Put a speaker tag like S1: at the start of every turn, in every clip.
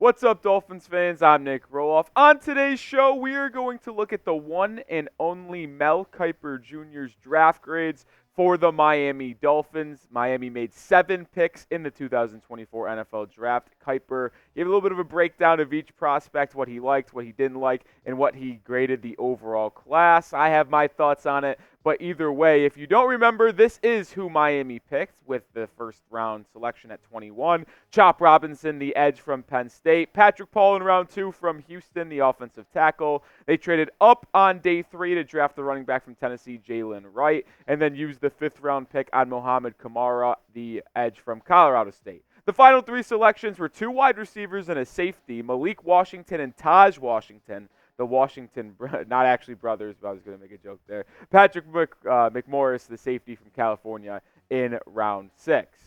S1: What's up, Dolphins fans? I'm Nic Rohloff. On today's show, we are going to look at the one and only Mel Kiper Jr.'s draft grades for the Miami Dolphins. Miami made 7 picks in the 2024 NFL Draft. Kiper gave a little bit of a breakdown of each prospect, what he liked, what he didn't like, and what he graded the overall class. I have my thoughts on it, but either way, if you don't remember, this is who Miami picked with the first round selection at 21. Chop Robinson, the edge from Penn State. Patrick Paul in round 2 from Houston, the offensive tackle. They traded up on day 3 to draft the running back from Tennessee, Jaylen Wright, and then used the 5th round pick on Mohamed Kamara, the edge from Colorado State. The final 3 selections were 2 wide receivers and a safety, Malik Washington and Taj Washington. The Washington, not actually brothers, but I was going to make a joke there. Patrick McMorris, the safety from California, in round 6.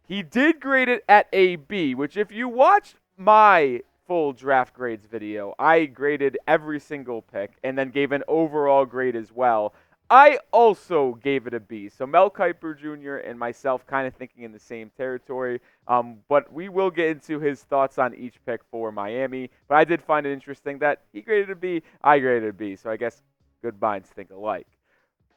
S1: He did grade it at a B, which if you watched my full draft grades video, I graded every single pick and then gave an overall grade as well. I also gave it a B. So Mel Kiper Jr. and myself kind of thinking in the same territory. But we will get into his thoughts on each pick for Miami. But I did find it interesting that he graded a B, I graded a B. So I guess good minds think alike.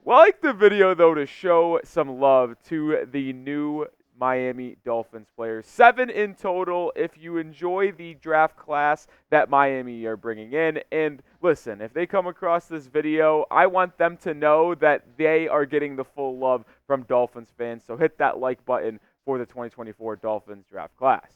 S1: Well, I like the video, though, to show some love to the new Miami Dolphins players. 7 in total if you enjoy the draft class that Miami are bringing in. And listen, if they come across this video, I want them to know that they are getting the full love from Dolphins fans. So hit that like button for the 2024 Dolphins draft class.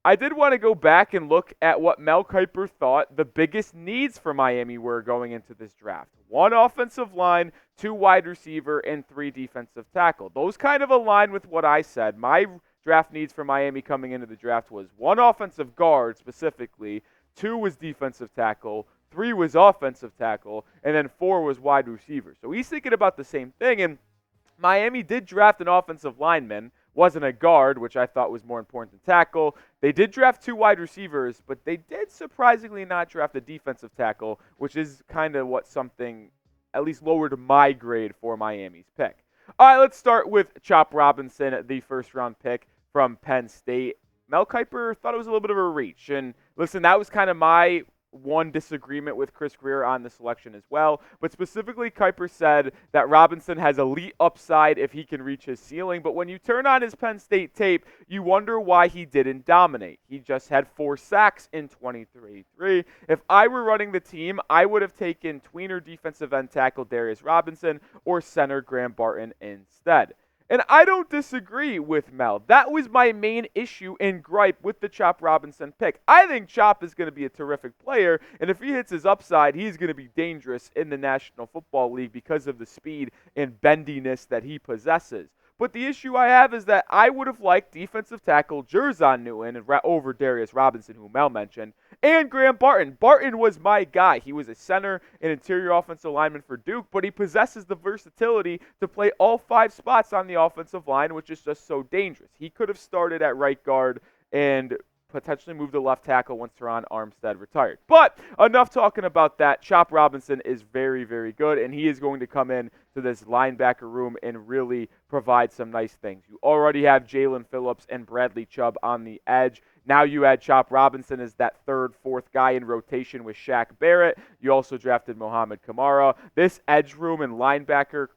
S1: I did want to go back and look at what Mel Kiper thought the biggest needs for Miami were going into this draft. 1 offensive line, 2 wide receiver, and 3 defensive tackle. Those kind of align with what I said. My draft needs for Miami coming into the draft was 1 offensive guard specifically, 2 was defensive tackle, 3 was offensive tackle, and then 4 was wide receiver. So he's thinking about the same thing, and Miami did draft an offensive lineman. Wasn't a guard, which I thought was more important than tackle. They did draft 2 wide receivers, but they did surprisingly not draft a defensive tackle, which is kind of what something at least lowered my grade for Miami's pick. All right, let's start with Chop Robinson, the first-round pick from Penn State. Mel Kiper thought it was a little bit of a reach. And listen, that was kind of my one disagreement with Chris Grier on the selection as well. But specifically, Kiper said that Robinson has elite upside if he can reach his ceiling. But when you turn on his Penn State tape, you wonder why he didn't dominate. He just had 4 sacks in 23-3. If I were running the team, I would have taken tweener defensive end tackle Darius Robinson or center Graham Barton instead. And I don't disagree with Mel. That was my main issue and gripe with the Chop Robinson pick. I think Chop is going to be a terrific player, and if he hits his upside, he's going to be dangerous in the National Football League because of the speed and bendiness that he possesses. But the issue I have is that I would have liked defensive tackle Jerzon Newton over Darius Robinson, who Mel mentioned, and Graham Barton. Barton was my guy. He was a center and interior offensive lineman for Duke, but he possesses the versatility to play all 5 spots on the offensive line, which is just so dangerous. He could have started at right guard and potentially moved to left tackle once Teron Armstead retired. But enough talking about that. Chop Robinson is very, very good, and he is going to come in to this linebacker room and really provide some nice things. You already have Jaylen Phillips and Bradley Chubb on the edge. Now you add Chop Robinson as that 3rd, 4th guy in rotation with Shaq Barrett. You also drafted Mohamed Kamara. This edge room and linebacker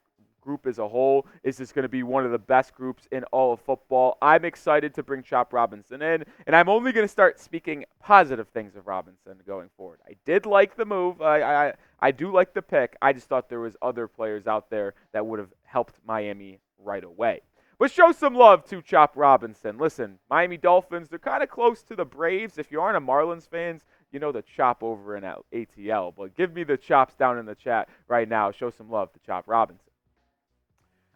S1: group as a whole is just going to be one of the best groups in all of football. I'm excited to bring Chop Robinson in, and I'm only going to start speaking positive things of Robinson going forward. I did like the move. I do like the pick. I just thought there was other players out there that would have helped Miami right away. But show some love to Chop Robinson. Listen, Miami Dolphins, they're kind of close to the Braves. If you aren't a Marlins fan, you know the Chop over in ATL. But give me the Chops down in the chat right now. Show some love to Chop Robinson.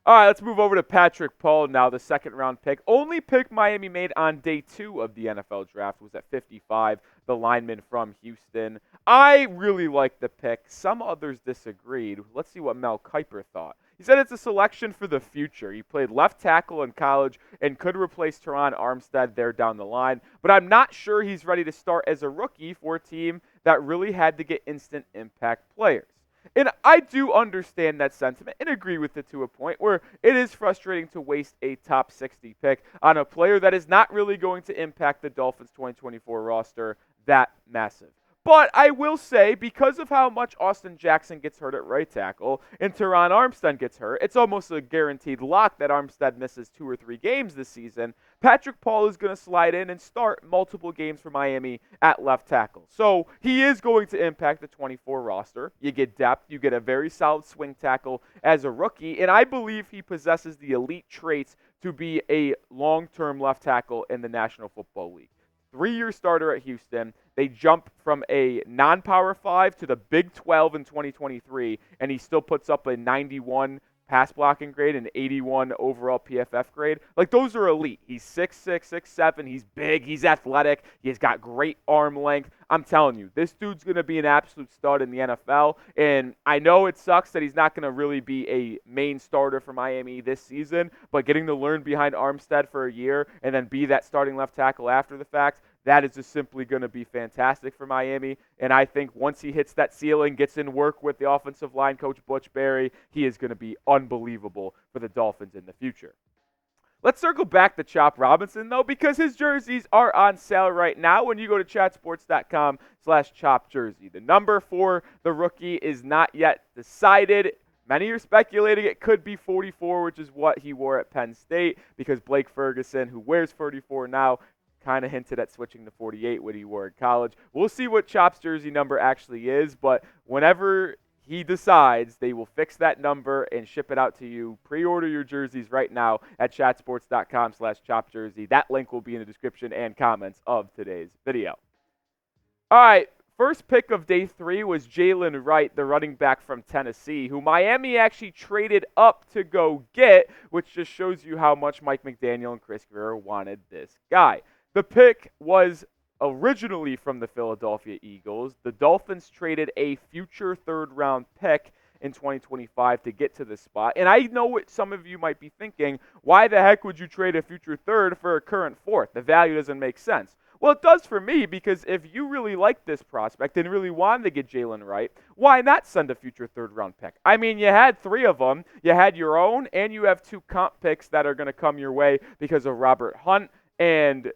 S1: All right, let's move over to Patrick Paul now, the 2nd-round pick. Only pick Miami made on day 2 of the NFL draft was at 55, the lineman from Houston. I really liked the pick. Some others disagreed. Let's see what Mel Kiper thought. He said it's a selection for the future. He played left tackle in college and could replace Teron Armstead there down the line, but I'm not sure he's ready to start as a rookie for a team that really had to get instant impact players. And I do understand that sentiment and agree with it to a point where it is frustrating to waste a top 60 pick on a player that is not really going to impact the Dolphins 2024 roster that massive. But I will say, because of how much Austin Jackson gets hurt at right tackle and Teron Armstead gets hurt, it's almost a guaranteed lock that Armstead misses 2 or 3 games this season. Patrick Paul is going to slide in and start multiple games for Miami at left tackle. So he is going to impact the 24 roster. You get depth. You get a very solid swing tackle as a rookie. And I believe he possesses the elite traits to be a long-term left tackle in the National Football League. 3-year starter at Houston. They jump from a non-Power 5 to the Big 12 in 2023, and he still puts up a 91 pass blocking grade and 81 overall PFF grade. Like, those are elite. He's 6'6", 6'7". He's big. He's athletic. He's got great arm length. I'm telling you, this dude's going to be an absolute stud in the NFL, and I know it sucks that he's not going to really be a main starter for Miami this season, but getting to learn behind Armstead for a year and then be that starting left tackle after the fact, that is just simply going to be fantastic for Miami. And I think once he hits that ceiling, gets in work with the offensive line coach Butch Barry, he is going to be unbelievable for the Dolphins in the future. Let's circle back to Chop Robinson, though, because his jerseys are on sale right now when you go to chatsports.com/chopjersey. The number for the rookie is not yet decided. Many are speculating it could be 44, which is what he wore at Penn State, because Blake Ferguson, who wears 44 now, kind of hinted at switching to 48 when he wore in college. We'll see what Chop's jersey number actually is, but whenever he decides, they will fix that number and ship it out to you. Pre-order your jerseys right now at chatsports.com/chopjersey. That link will be in the description and comments of today's video. All right, first pick of day 3 was Jaylen Wright, the running back from Tennessee, who Miami actually traded up to go get, which just shows you how much Mike McDaniel and Chris Grier wanted this guy. The pick was originally from the Philadelphia Eagles. The Dolphins traded a future third-round pick in 2025 to get to this spot. And I know what some of you might be thinking, why the heck would you trade a future third for a current fourth? The value doesn't make sense. Well, it does for me, because if you really like this prospect and really wanted to get Jaylen Wright, why not send a future third-round pick? I mean, you had 3 of them. You had your own, and you have 2 comp picks that are going to come your way because of Robert Hunt and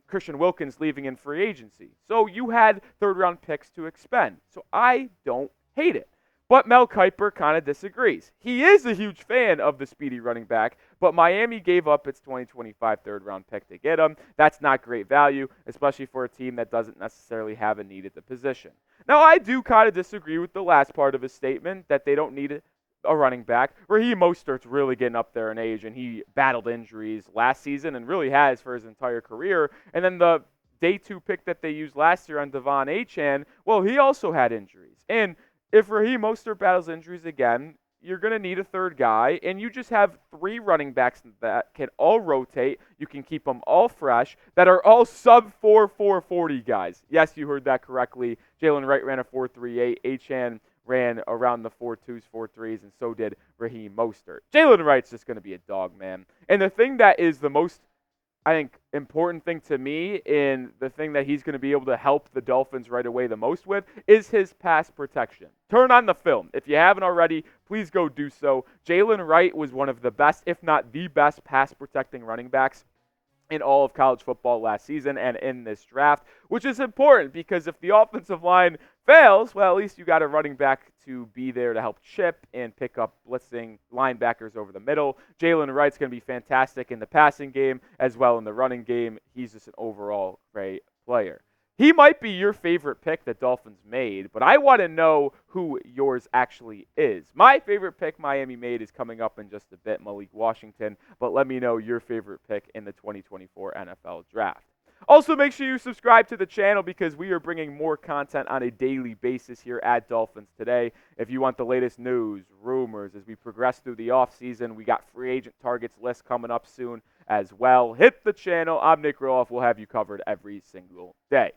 S1: Christian Wilkins leaving in free agency. So you had third-round picks to expend. So I don't hate it. But Mel Kiper kind of disagrees. He is a huge fan of the speedy running back, but Miami gave up its 2025 third-round pick to get him. That's not great value, especially for a team that doesn't necessarily have a need at the position. Now, I do kind of disagree with the last part of his statement, that they don't need a running back. Raheem Mostert's really getting up there in age, and he battled injuries last season and really has for his entire career. And then the day 2 pick that they used last year on Devon Achane, well, he also had injuries. And if Raheem Mostert battles injuries again, you're going to need a third guy, and you just have 3 running backs that can all rotate. You can keep them all fresh, that are all sub-4, 440 guys. Yes, you heard that correctly. Jaylen Wright ran a 4.38. Achane ran around the 4.2s, 4.3s, and so did Raheem Mostert. Jaylen Wright's just going to be a dog, man. And the thing that is the most, I think, important thing to me, and the thing that he's going to be able to help the Dolphins right away the most with, is his pass protection. Turn on the film. If you haven't already, please go do so. Jaylen Wright was one of the best, if not the best, pass protecting running backs in all of college football last season and in this draft, which is important because if the offensive line fails, well, at least you got a running back to be there to help chip and pick up blitzing linebackers over the middle. Jaylen Wright's going to be fantastic in the passing game as well in the running game. He's just an overall great player. He might be your favorite pick that Dolphins made, but I want to know who yours actually is. My favorite pick Miami made is coming up in just a bit, Malik Washington, but let me know your favorite pick in the 2024 NFL Draft. Also, make sure you subscribe to the channel because we are bringing more content on a daily basis here at Dolphins Today. If you want the latest news, rumors, as we progress through the offseason, we got free agent targets list coming up soon as well. Hit the channel. I'm Nic Rohloff. We'll have you covered every single day.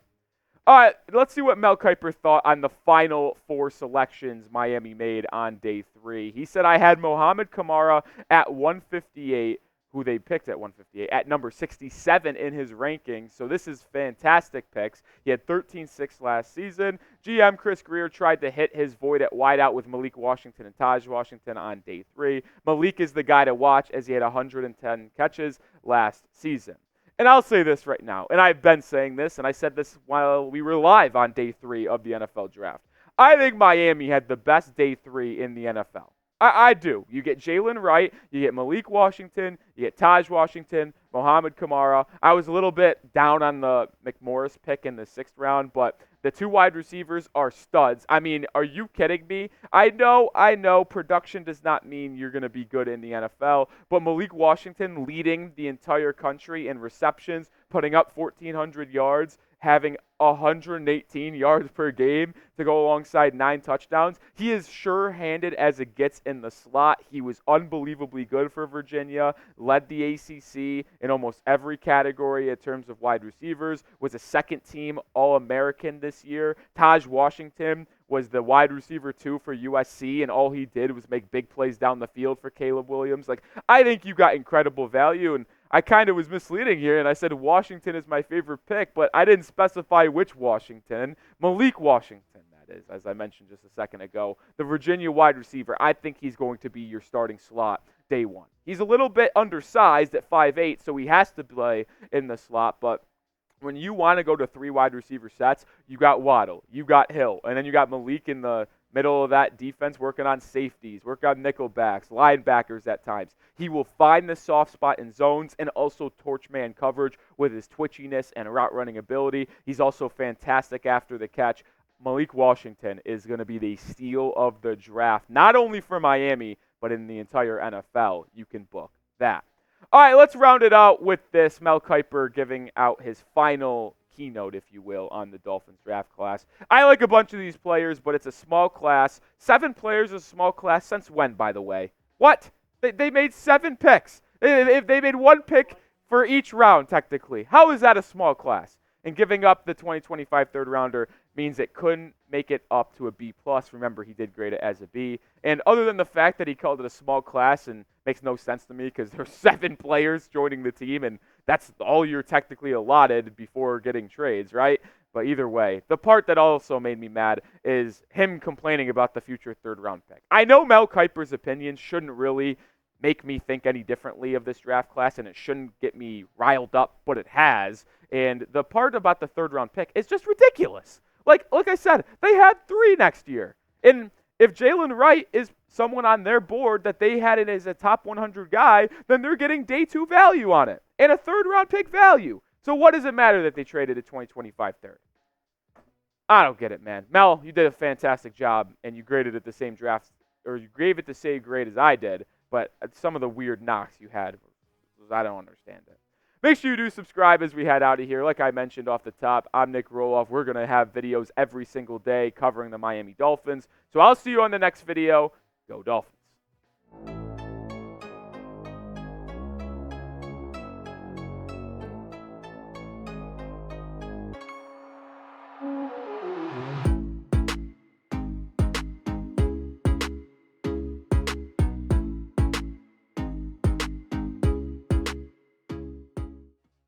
S1: All right, let's see what Mel Kiper thought on the final 4 selections Miami made on day 3. He said, I had Mohamed Kamara at 158, who they picked at 158, at number 67 in his rankings. So this is fantastic picks. He had 13-6 last season. GM Chris Grier tried to hit his void at wideout with Malik Washington and Taj Washington on day 3. Malik is the guy to watch as he had 110 catches last season. And I'll say this right now, and I've been saying this, and I said this while we were live on day 3 of the NFL draft. I think Miami had the best day 3 in the NFL. I do. You get Jaylen Wright, you get Malik Washington, you get Taj Washington, Mohamed Kamara. I was a little bit down on the McMorris pick in the 6th round, but the 2 wide receivers are studs. I mean, are you kidding me? I know production does not mean you're going to be good in the NFL, but Malik Washington leading the entire country in receptions, putting up 1,400 yards, having 118 yards per game to go alongside 9 touchdowns. He is sure-handed as it gets in the slot. He was unbelievably good for Virginia, led the ACC in almost every category in terms of wide receivers, was a second-team All-American this year. Taj Washington was the wide receiver 2 for USC, and all he did was make big plays down the field for Caleb Williams. Like, I think you got incredible value, and I kind of was misleading here, and I said Washington is my favorite pick, but I didn't specify which Washington. Malik Washington, that is, as I mentioned just a second ago. The Virginia wide receiver, I think he's going to be your starting slot day 1. He's a little bit undersized at 5'8", so he has to play in the slot, but when you want to go to 3 wide receiver sets, you got Waddle, you got Hill, and then you got Malik in the middle of that defense working on safeties, working on nickel backs, linebackers at times. He will find the soft spot in zones and also torch man coverage with his twitchiness and route running ability. He's also fantastic after the catch. Malik Washington is going to be the steal of the draft, not only for Miami, but in the entire NFL. You can book that. All right, let's round it out with this. Mel Kiper giving out his final keynote, if you will, on the Dolphins draft class. I like a bunch of these players, but it's a small class. 7 players is a small class. Since when, by the way? What? They made 7 picks. They made 1 pick for each round, technically. How is that a small class? And giving up the 2025 third rounder means it couldn't make it up to a B+. Remember, he did grade it as a B. And other than the fact that he called it a small class, and makes no sense to me because there's 7 players joining the team, and that's all you're technically allotted before getting trades, right? But either way, the part that also made me mad is him complaining about the future third-round pick. I know Mel Kiper's opinion shouldn't really make me think any differently of this draft class, and it shouldn't get me riled up, but it has. And the part about the third-round pick is just ridiculous. Like I said, they had 3 next year. And if Jaylen Wright is someone on their board that they had it as a top 100 guy, then they're getting day 2 value on it and a third-round pick value. So what does it matter that they traded a 2025 third? I don't get it, man. Mel, you did a fantastic job, and you graded it the same draft, or you gave it the same grade as I did, but some of the weird knocks you had, I don't understand it. Make sure you do subscribe as we head out of here. Like I mentioned off the top, I'm Nic Rohloff. We're going to have videos every single day covering the Miami Dolphins. So I'll see you on the next video. Go Dolphins.